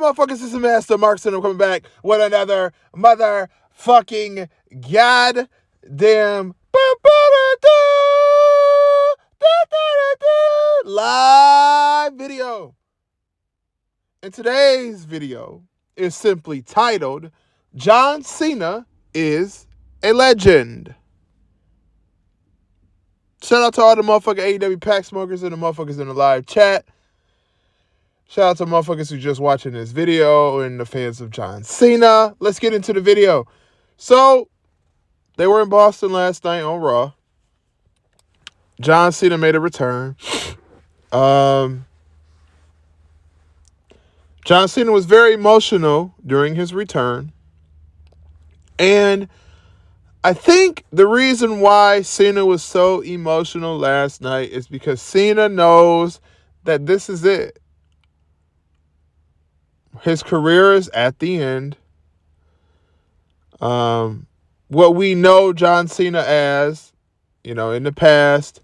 motherfuckers? This is Master Marks, and I'm coming back with another motherfucking goddamn live video. And today's video is simply titled, John Cena is a legend. Shout out to all the motherfucking AEW pack smokers and the motherfuckers in the live chat. Shout out to motherfuckers who just watching this video and the fans of John Cena. Let's get into the video. So, they were in Boston last night on Raw. John Cena made a return. John Cena was very emotional during his return. And I think the reason why Cena was so emotional last night is because Cena knows that this is it. His career is at the end. What we know John Cena as, in the past,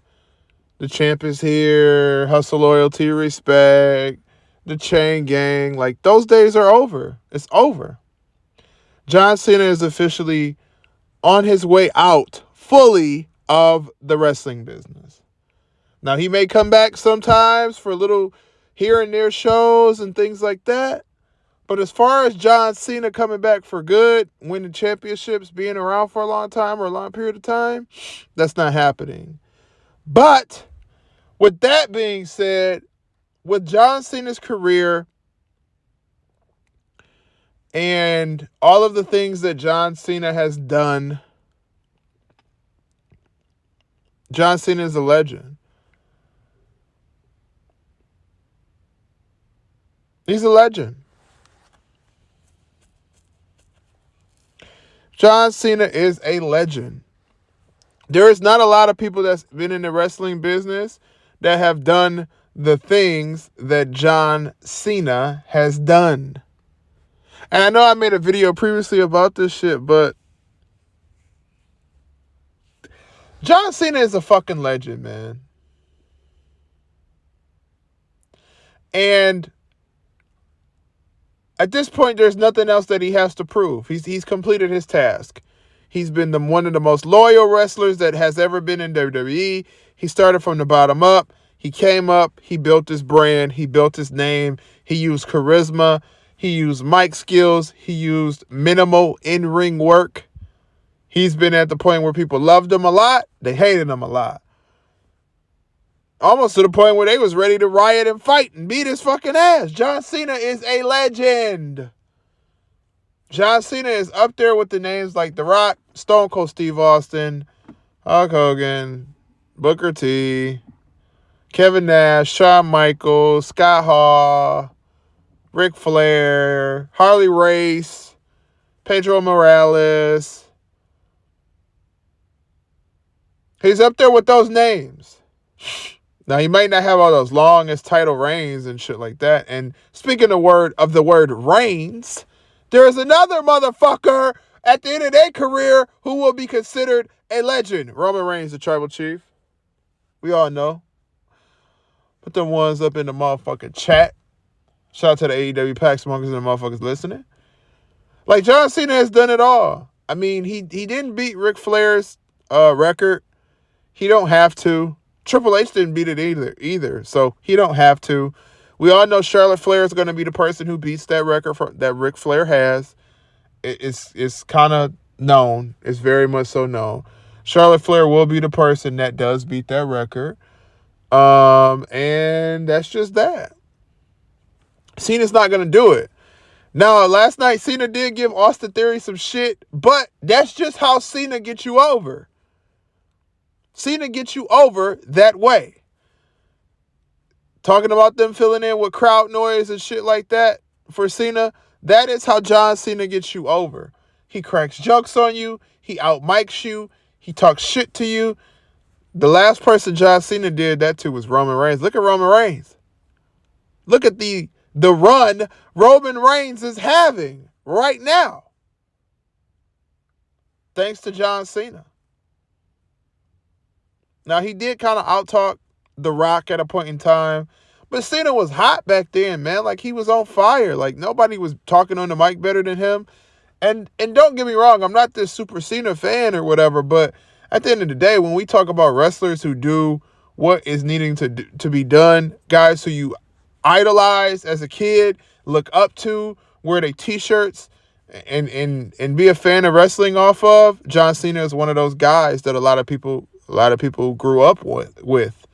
the champ is here, hustle, loyalty, respect, the chain gang, like those days are over. It's over. John Cena is officially on his way out fully of the wrestling business. Now, he may come back sometimes for little here and there shows and things like that. But as far as John Cena coming back for good, winning championships, being around for a long time or a long period of time, that's not happening. But with that being said, with John Cena's career and all of the things that John Cena has done, John Cena is a legend. He's a legend. John Cena is a legend. There is not a lot of people that's been in the wrestling business that have done the things that John Cena has done. And I know I made a video previously about this shit, but John Cena is a fucking legend, man. And at this point, there's nothing else that he has to prove. He's completed his task. He's been one of the most loyal wrestlers that has ever been in WWE. He started from the bottom up. He came up. He built his brand. He built his name. He used charisma. He used mic skills. He used minimal in-ring work. He's been at the point where people loved him a lot. They hated him a lot. Almost to the point where they was ready to riot and fight and beat his fucking ass. John Cena is a legend. John Cena is up there with the names like The Rock, Stone Cold Steve Austin, Hulk Hogan, Booker T, Kevin Nash, Shawn Michaels, Scott Hall, Ric Flair, Harley Race, Pedro Morales. He's up there with those names. Now, he might not have all those longest title reigns and shit like that. And speaking of the word reigns, there is another motherfucker at the end of their career who will be considered a legend. Roman Reigns, the tribal chief. We all know. Put them ones up in the motherfucking chat. Shout out to the AEW pack smokers and the motherfuckers listening. Like, John Cena has done it all. I mean, he didn't beat Ric Flair's record. He don't have to. Triple H didn't beat it either, so he don't have to. We all know Charlotte Flair is going to be the person who beats that record that Ric Flair has. It's kind of known. It's very much so known. Charlotte Flair will be the person that does beat that record. And that's just that. Cena's not going to do it. Now, last night, Cena did give Austin Theory some shit, but that's just how Cena gets you over. Cena gets you over that way. Talking about them filling in with crowd noise and shit like that for Cena, that is how John Cena gets you over. He cracks jokes on you. He out-mics you. He talks shit to you. The last person John Cena did that to was Roman Reigns. Look at Roman Reigns. Look at the run Roman Reigns is having right now. Thanks to John Cena. Now, he did kind of out-talk The Rock at a point in time, But Cena was hot back then, man. Like, he was on fire. Like, nobody was talking on the mic better than him. And don't get me wrong, I'm not this Super Cena fan or whatever, but at the end of the day, when we talk about wrestlers who do what is needing to be done, guys who you idolize as a kid, look up to, wear their t-shirts, and be a fan of wrestling off of, John Cena is one of those guys that a lot of people grew up with.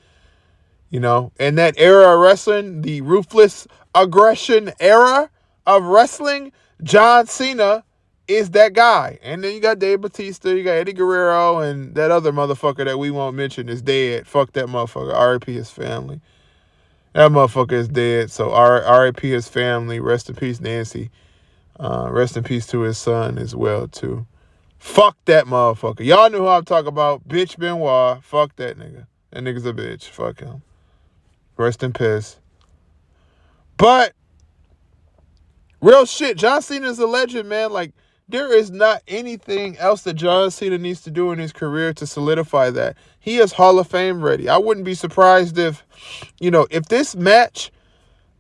You know, in that era of wrestling, the ruthless aggression era of wrestling, John Cena is that guy. And then you got Dave Bautista, you got Eddie Guerrero, and that other motherfucker that we won't mention is dead. Fuck that motherfucker. R.I.P. his family. That motherfucker is dead. So R.I.P. his family. Rest in peace, Nancy. Rest in peace to his son as well, too. Fuck that motherfucker. Y'all knew who I'm talking about. Bitch Benoit. Fuck that nigga. That nigga's a bitch. Fuck him. Rest in peace. But real shit, John Cena is a legend, man. Like, there is not anything else that John Cena needs to do in his career to solidify that. He is Hall of Fame ready. I wouldn't be surprised if, if this match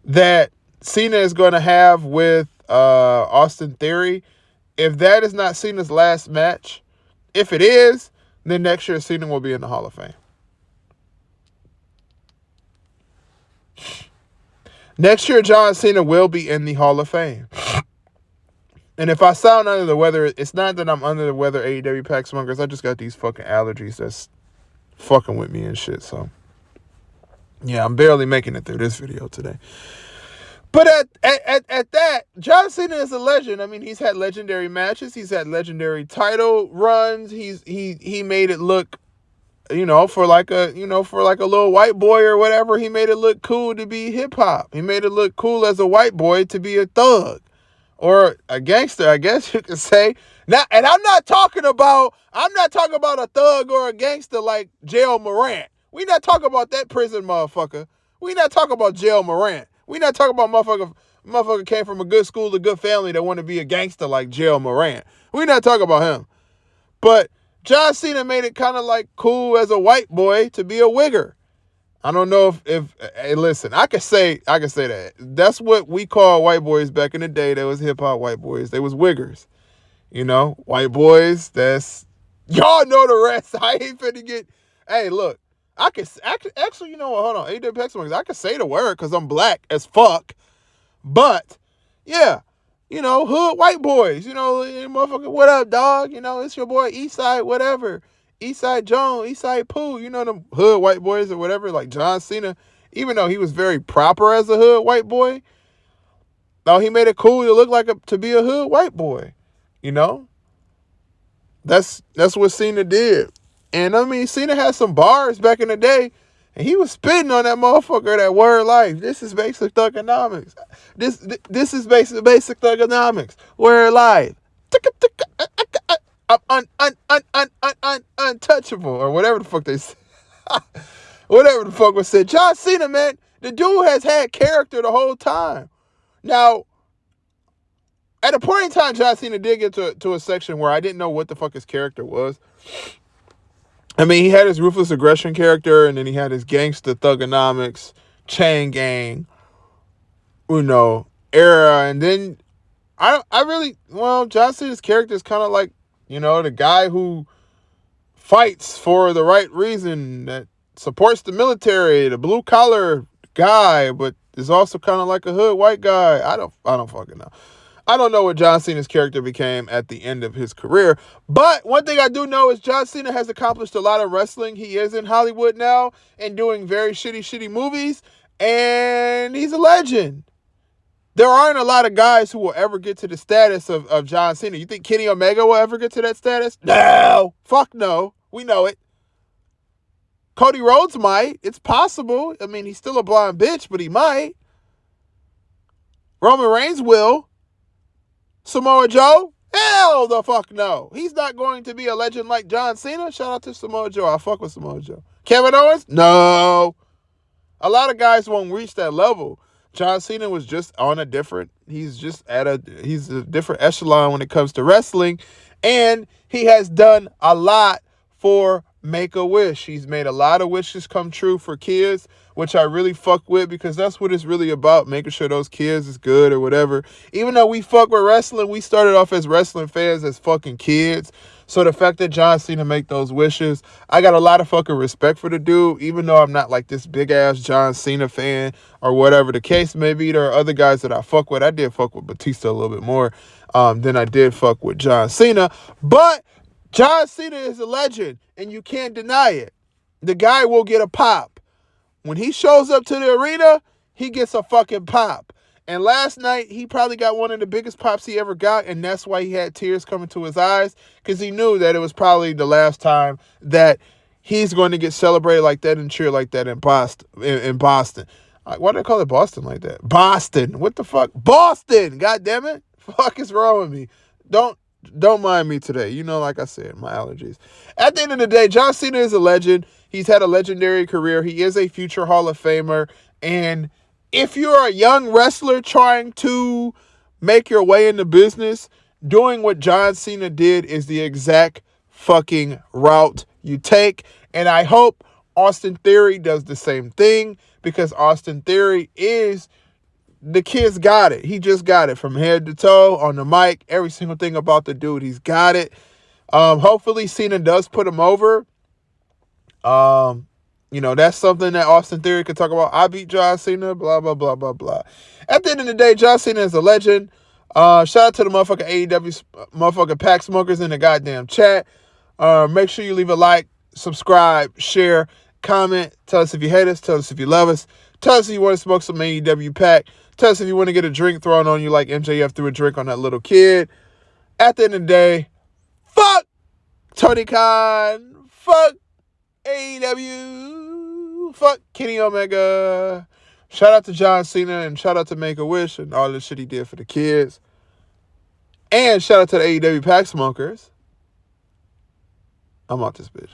that Cena is going to have with Austin Theory, if that is not Cena's last match, if it is, then next year Cena will be in the Hall of Fame. Next year, John Cena will be in the Hall of Fame. And if I sound under the weather, it's not that I'm under the weather, AEW Pack Smokers. I just got these fucking allergies that's fucking with me and shit. So, yeah, I'm barely making it through this video today. But at that, John Cena is a legend. I mean, he's had legendary matches. He's had legendary title runs. He made it look, for like a little white boy or whatever, he made it look cool to be hip hop. He made it look cool as a white boy to be a thug or a gangster, I guess you could say. Now, and I'm not talking about a thug or a gangster like Jail Morant. We not talking about that prison motherfucker. We not talking about Jail Morant. We not talking about motherfucker came from a good school, a good family that want to be a gangster like Jail Morant. We not talking about him. But John Cena made it kind of like cool as a white boy to be a wigger. I don't know if hey, listen, I can say that. That's what we call white boys back in the day. That was hip hop white boys. They was wiggers. White boys, y'all know the rest. I ain't finna get, hey, look, I can actually, hold on. I can say the word because I'm black as fuck. But, yeah. Hood white boys, motherfucker, what up, dog? It's your boy Eastside, whatever. Eastside Jones, Eastside Pooh, them hood white boys or whatever, like John Cena, even though he was very proper as a hood white boy, no, he made it cool to look to be a hood white boy, That's what Cena did. And I mean, Cena had some bars back in the day, and he was spitting on that motherfucker, that word life. This is basic thugonomics. This is basic thugonomics. Word life. Untouchable, or whatever the fuck they said. Whatever the fuck was said. John Cena, man, the dude has had character the whole time. Now, at a point in time, John Cena did get to a section where I didn't know what the fuck his character was. I mean, he had his ruthless aggression character, and then he had his gangster thugonomics, chain gang, era. And then John Cena's character is kind of like, the guy who fights for the right reason, that supports the military, the blue collar guy, but is also kind of like a hood white guy. I don't fucking know. I don't know what John Cena's character became at the end of his career. But one thing I do know is John Cena has accomplished a lot of wrestling. He is in Hollywood now and doing very shitty movies. And he's a legend. There aren't a lot of guys who will ever get to the status of John Cena. You think Kenny Omega will ever get to that status? No. Fuck no. We know it. Cody Rhodes might. It's possible. I mean, he's still a blonde bitch, but he might. Roman Reigns will. Samoa Joe? Hell the fuck no. He's not going to be a legend like John Cena. Shout out to Samoa Joe. I fuck with Samoa Joe. Kevin Owens? No. A lot of guys won't reach that level. John Cena was just on a different, he's a different echelon when it comes to wrestling. And he has done a lot for Make-A-Wish. He's made a lot of wishes come true for kids, which I really fuck with because that's what it's really about, making sure those kids is good or whatever. Even though we fuck with wrestling, we started off as wrestling fans as fucking kids. So the fact that John Cena make those wishes, I got a lot of fucking respect for the dude, even though I'm not like this big-ass John Cena fan or whatever the case may be. There are other guys that I fuck with. I did fuck with Batista a little bit more than I did fuck with John Cena. But John Cena is a legend, and you can't deny it. The guy will get a pop. When he shows up to the arena, he gets a fucking pop. And last night, he probably got one of the biggest pops he ever got, and that's why he had tears coming to his eyes, because he knew that it was probably the last time that he's going to get celebrated like that and cheer like that in Boston. Why do they call it Boston like that? Boston. What the fuck? Boston! God damn it. Fuck is wrong with me? Don't mind me today. You know, like I said, my allergies. At the end of the day, John Cena is a legend. He's had a legendary career. He is a future Hall of Famer. And if you're a young wrestler trying to make your way in the business, doing what John Cena did is the exact fucking route you take. And I hope Austin Theory does the same thing, because Austin Theory is... the kid's got it. He just got it from head to toe, on the mic, every single thing about the dude. He's got it. Hopefully Cena does put him over. That's something that Austin Theory could talk about. I beat John Cena, blah, blah, blah, blah, blah. At the end of the day, John Cena is a legend. Shout out to the motherfucking AEW motherfucking pack smokers in the goddamn chat. Make sure you leave a like, subscribe, share, comment. Tell us if you hate us. Tell us if you love us. Tell us if you want to smoke some AEW pack. Tell us if you want to get a drink thrown on you like MJF threw a drink on that little kid. At the end of the day, fuck Tony Khan. Fuck AEW. Fuck Kenny Omega. Shout out to John Cena and shout out to Make-A-Wish and all the shit he did for the kids. And shout out to the AEW pack smokers. I'm out this bitch.